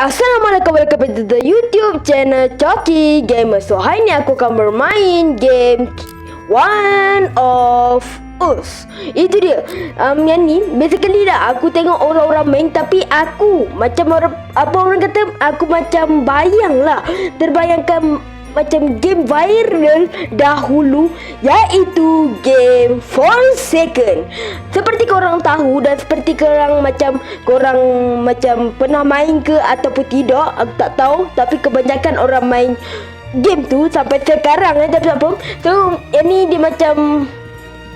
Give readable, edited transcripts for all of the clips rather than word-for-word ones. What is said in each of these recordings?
Assalamualaikum, welcome to the YouTube channel Choki Gamer. So hari ni aku akan bermain game One of Us. Itu dia. Yang ni basically dah aku tengok orang-orang main, tapi aku macam orang kata, aku macam bayang lah, terbayangkan macam game viral dahulu, iaitu game Forsaken. Seperti korang tahu dan seperti korang macam pernah main ke ataupun tidak, aku tak tahu, tapi kebanyakan orang main game tu sampai sekarang tapi tak apa. So yang ni dia macam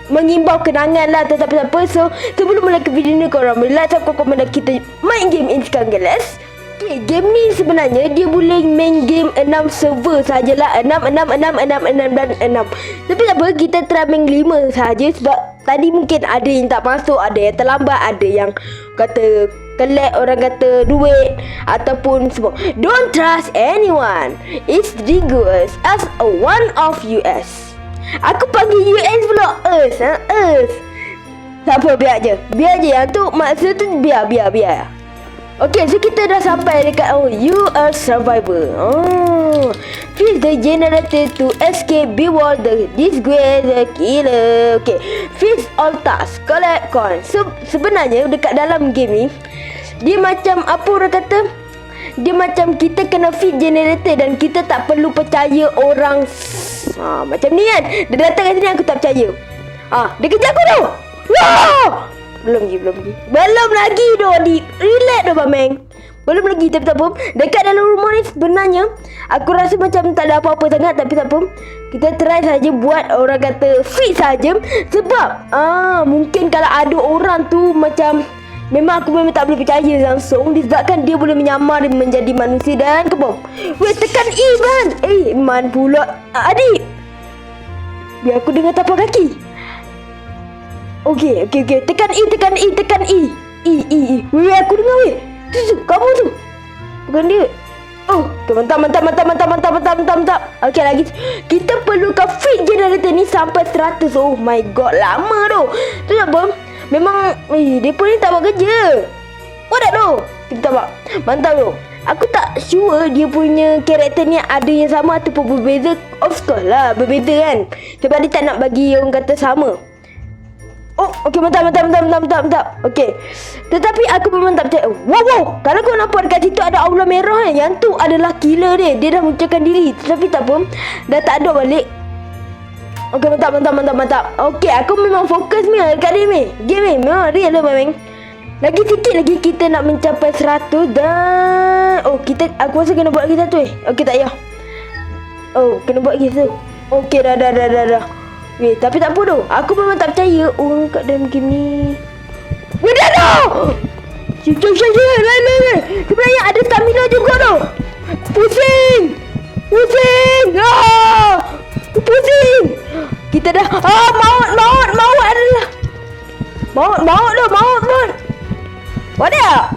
mengimbau kenangan lah, tetapi tak apa. So sebelum mula ke video ni, korang boleh like, subscribe, komen dan kita main game ini sekarang, guys. Okay, game ni sebenarnya dia boleh main game 6 server sajalah. 6 dan 6. Tapi tak apa, kita try main 5 saja. Sebab tadi mungkin ada yang tak masuk, ada yang terlambat, ada yang kata collect, orang kata duit ataupun semua. Don't trust anyone. It's rigorous as a one of US. Aku panggil US pula Us. Tak apa, biar je yang tu, maksud tu biar. Okay, so kita dah sampai dekat you are survivor. Fix the generator to escape before the disgrace the killer. Okay, fix all tasks, collect coins. So sebenarnya dekat dalam game ni, dia macam apa orang kata, dia macam kita kena fit generator dan kita tak perlu percaya orang. Macam ni kan, dia datang kat sini aku tak percaya. Dia kejar aku tu. Belum lagi doh. Relax doh Bameng. Belum lagi, tapi tak apa. Dekat dalam rumah ni sebenarnya aku rasa macam tak ada apa-apa sangat, tapi tak apa. Kita try saja buat orang kata fit saja. Sebab mungkin kalau ada orang tu macam memang tak boleh percaya langsung, disebabkan dia boleh menyamar menjadi manusia dan kebom. Weh, tekan E man. Man pula. Adik, biar aku dengar tapak kaki. Okay. Tekan E. Weh, aku dengar weh. Tu, kamu tu. Bukan dia. Okay, mantap. Okay, lagi. Kita perlukan fit generator ni sampai 100. Oh my god, lama tu. Tu apa? Memang dia pun ni tak buat kerja. Dah tu. Kita tak. Mantap tu. Aku tak sure dia punya karakter ni ada yang sama ataupun berbeza. Of course lah, berbeza kan. Sebab dia tak nak bagi orang kata sama. Okay, mantap. Okay, tetapi aku memang tak percaya. Wow, kalau kau nampak dekat situ ada aula merah kan, yang tu adalah killer dia. Dia dah munculkan diri. Tetapi tak apa, dah tak ada balik. Okay, mantap. Okay, aku memang fokus ni dekat ni. Game ni memang real lah memang. Lagi sikit lagi kita nak mencapai 100 dan aku rasa kena buat lagi satu Okay, tak payah. Kena buat lagi satu. Okay, dah. Weh, tapi tak apa tu. Aku memang tak percaya orang kat dalam game ni. Weh, dah tu. Lain. Sebenarnya ada stamina juga tu. Pusing. Pusing. Kita dah maut adalah. Maut. Wadah.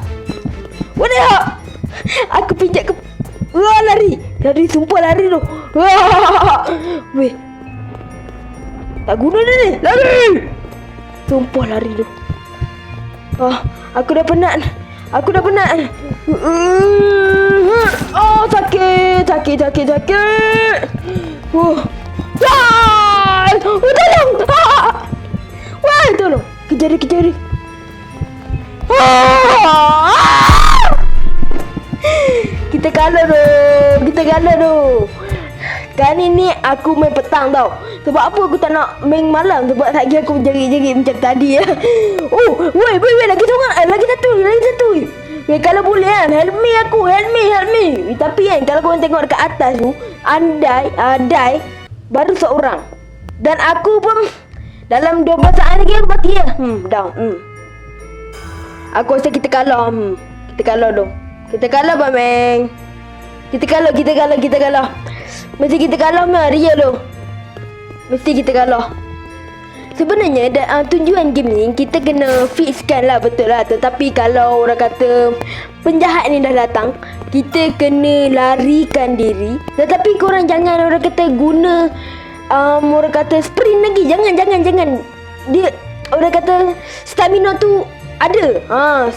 Aku pijak ke. Lari, sumpah lari tu. Weh, tak guna dia ni. Lari. Sumpah lari tu. Aku dah penat. Sakit. Tolong. Wah, tolong. Kejar dia. Kita kalah tu. Kali ni aku main petang tau. Sebab apa aku tak nak main malam? Sebab lagi aku jerit-jerit macam tadi. Weh, lagi seorang. Lagi satu. Weh, kalau boleh kan, help me. Tapi kan, kalau korang tengok dekat atas tu, andai baru seorang. Dan aku pun dalam 12 saat lagi aku mati ya. Down. Aku rasa kita kalah. Kita kalah Bameng. Kita kalah. Mesti kita kalah real tu. Mesti kita kalah. Sebenarnya tujuan game ni kita kena fixkan lah, betul lah. Tetapi kalau orang kata penjahat ni dah datang, kita kena larikan diri. Tetapi korang jangan orang kata guna orang kata sprint lagi. Jangan. Dia orang kata stamina tu ada.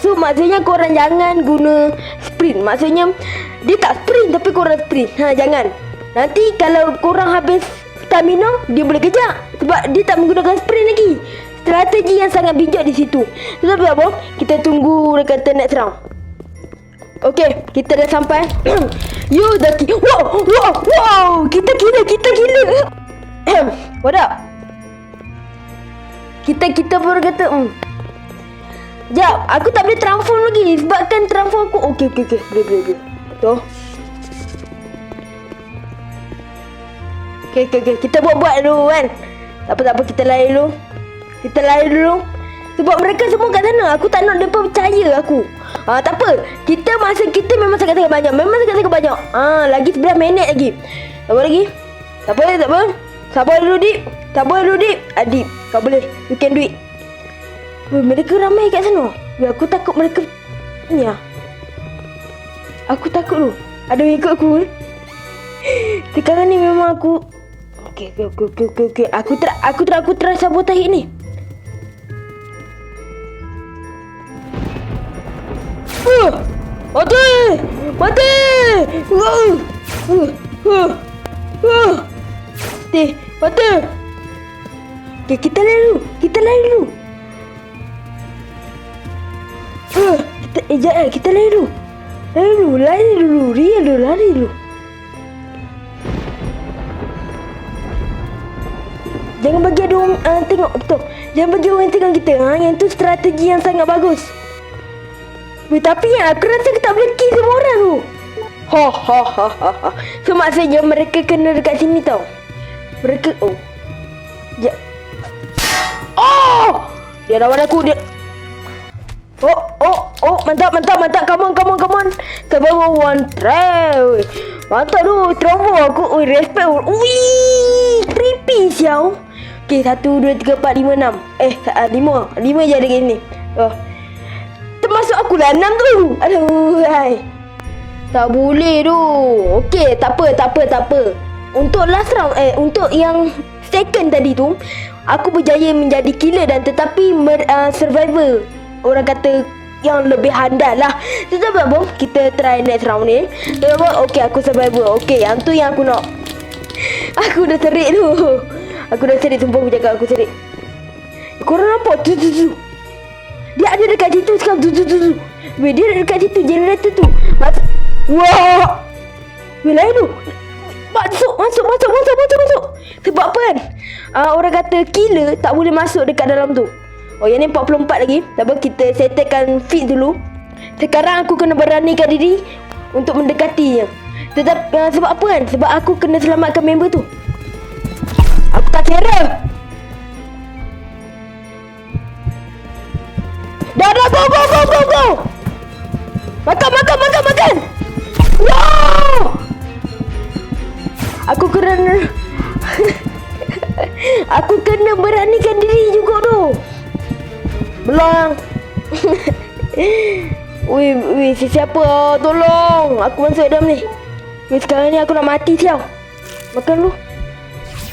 So maksudnya korang jangan guna sprint. Maksudnya dia tak sprint tapi korang sprint. Jangan. Nanti kalau korang habis stamina, dia boleh kejar sebab dia tak menggunakan sprint lagi. Strategi yang sangat bijak di situ. Tetapi apa? Kita tunggu dia kata next round. Okay, kita dah sampai. You dah wow. Kita gila. What up? Kita baru kata Sekejap, aku tak boleh transform lagi sebabkan transform aku. Okay. Boleh. Betul. Okay. Kita buat dulu kan. Tak apa, kita lari dulu. Sebab mereka semua kat sana. Aku tak nak mereka percaya aku. Tak apa. Masa kita memang sangat-sangat banyak. Lagi 11 minit lagi. Apa lagi? Tak apa. Sabar dulu, Dik. Adik, kau boleh. You can do it. Mereka ramai kat sana. Aku takut mereka ni lah. Aku takut tu. Ada yang ikut aku. Sekarang ni memang aku. Okay. Aku try sabotage ni. Mati. Mati. Okay, kita lari dulu. Kita lari dulu. Lari dulu. Jangan bagi ada orang tengok betul. Jangan bagi orang tengok kita. Yang tu strategi yang sangat bagus. Tapi aku rasa kita tak boleh kill semua orang tu. So maksudnya mereka kena dekat sini tau. Mereka dia lawan aku. Dia mantap. Come on. Come on, try. Mantap tu, trombo aku. Respect. Creepy siau. Okay, 1, 2, 3, 4, 5, 6. 5 je ada kat ni. Termasuk aku lah 6 tu. Aduh, hai. Tak boleh tu. Okay, tak apa. Untuk last round, untuk yang second tadi tu, aku berjaya menjadi killer dan tetapi survivor. Orang kata yang lebih handal lah. Tetapi apa? Kita try next round ni. Okay, aku survivor. Okay, yang tu yang aku nak. Aku dah serik tu. Sumpah aku cakap aku serik. Korang nampak? Tu. Dia ada dekat situ sekarang. Tu. Dia ada dekat situ. Generator tu. Wah. Lain tu. Masuk. Sebab apa kan? Orang kata killer tak boleh masuk dekat dalam tu. Yang ni 44 lagi. Tak apa, kita settlekan feed dulu. Sekarang aku kena beranikan diri untuk mendekatinya. Tetapi sebab apa kan? Sebab aku kena selamatkan member tu. Aku tak kira. Dah, go. Makan. Wow. Aku kena beranikan diri juga tu. Belang. Wih, siapa? Tolong. Aku masuk dalam ni. Sekarang ni aku nak mati siau. Makan lu.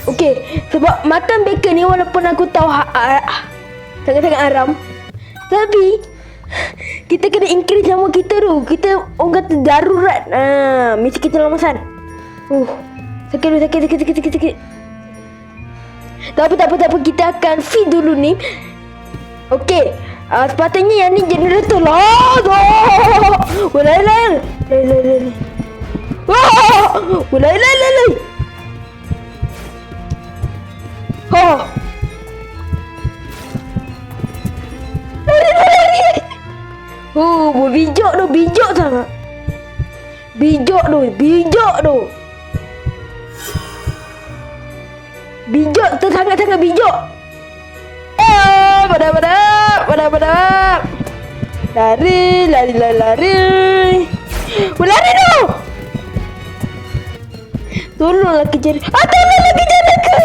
Okey, sebab makan bacon ni walaupun aku tahu sangat-sangat haram, tapi kita kena increase nama kita tu. Kita orang kata darurat. Misi kecelamasan. Sakit. Tak apa. Kita akan feed dulu ni. Okey. Sepatutnya yang ni generator lah. Lari. Bijak sangat. Bijak tu. Bijak tu sangat-sangat bijak. Pada. Lari. Lari tu. Tolonglah kejar. Tolonglah kejar mereka.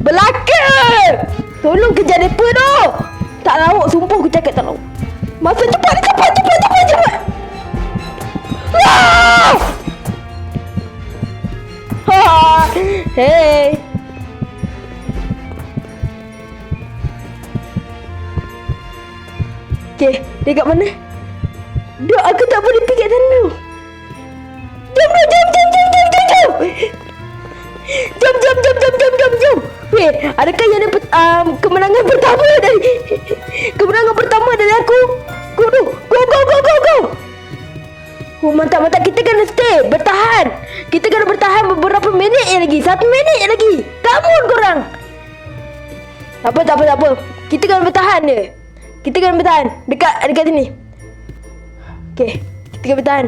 Belakang. Tolong kejar mereka tu. Tak lauk, sumpah aku cakap tak lauk. Masa cepat. Hey. Okay, dia kat mana? Dok, aku tak boleh pergi kat sana tu. Jom. Jom. Weh, adakah yang ada kemenangan pertama dari aku? Go. Oh, mantap. Kita kena stay, bertahan. Kita kena bertahan beberapa minit lagi. 1 minit lagi. Come on korang. Tak apa. Kita kena bertahan je. Dekat sini. Okay, kita kena bertahan.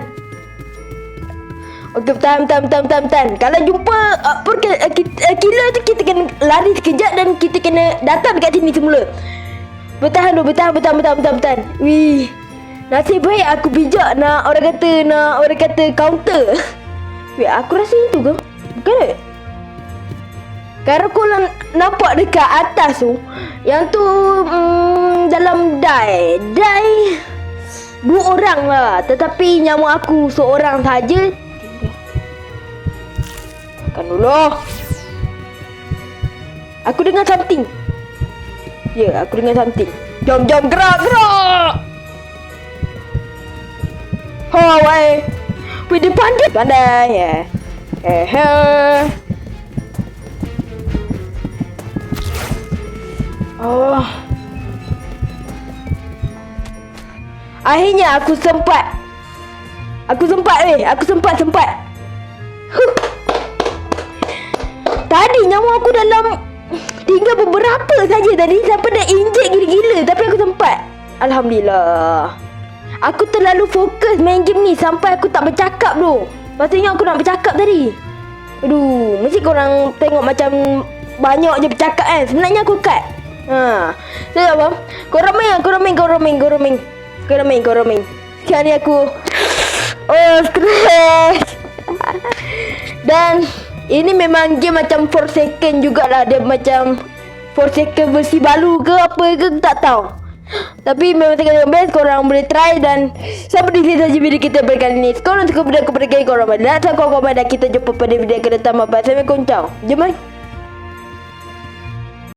Okay, bertahan. Kalau jumpa killer tu, kita kena lari sekejap dan kita kena datang dekat sini semula. Bertahan. Wih, nasib baik aku bijak nak orang kata counter. Weh, aku rasa itu ke? Bukan ke? Kalau kau nampak dekat atas tu, yang tu dalam die 2 orang lah. Tetapi nyawa aku seorang saja. Makan dulu. Aku dengar something. Ya, aku dengar something. Jom, gerak. Weh, dia pandai ya. Oh. Akhirnya aku sempat. Tadi nyawa aku dalam tinggal beberapa saja tadi sampai dah injek gila-gila, tapi aku sempat. Alhamdulillah. Aku terlalu fokus main game ni sampai aku tak bercakap tu. Patutnya aku nak bercakap tadi. Aduh, mesti korang tengok macam banyak je bercakap kan. Sebenarnya aku cut. So apa? Korang main. Sekarang ni aku stres. Dan ini memang game macam Forsaken jugalah. Dia macam Forsaken versi baru ke apa ke tak tahu. Tapi memang tengok best. Korang boleh try. Dan sampai di sini saja video kita pada kali ini. Korang suka video aku pada kali korang like, subscribe, komen dan kita jumpa pada video yang akan datang. Bye. Assalamualaikum. Ciao. Jom.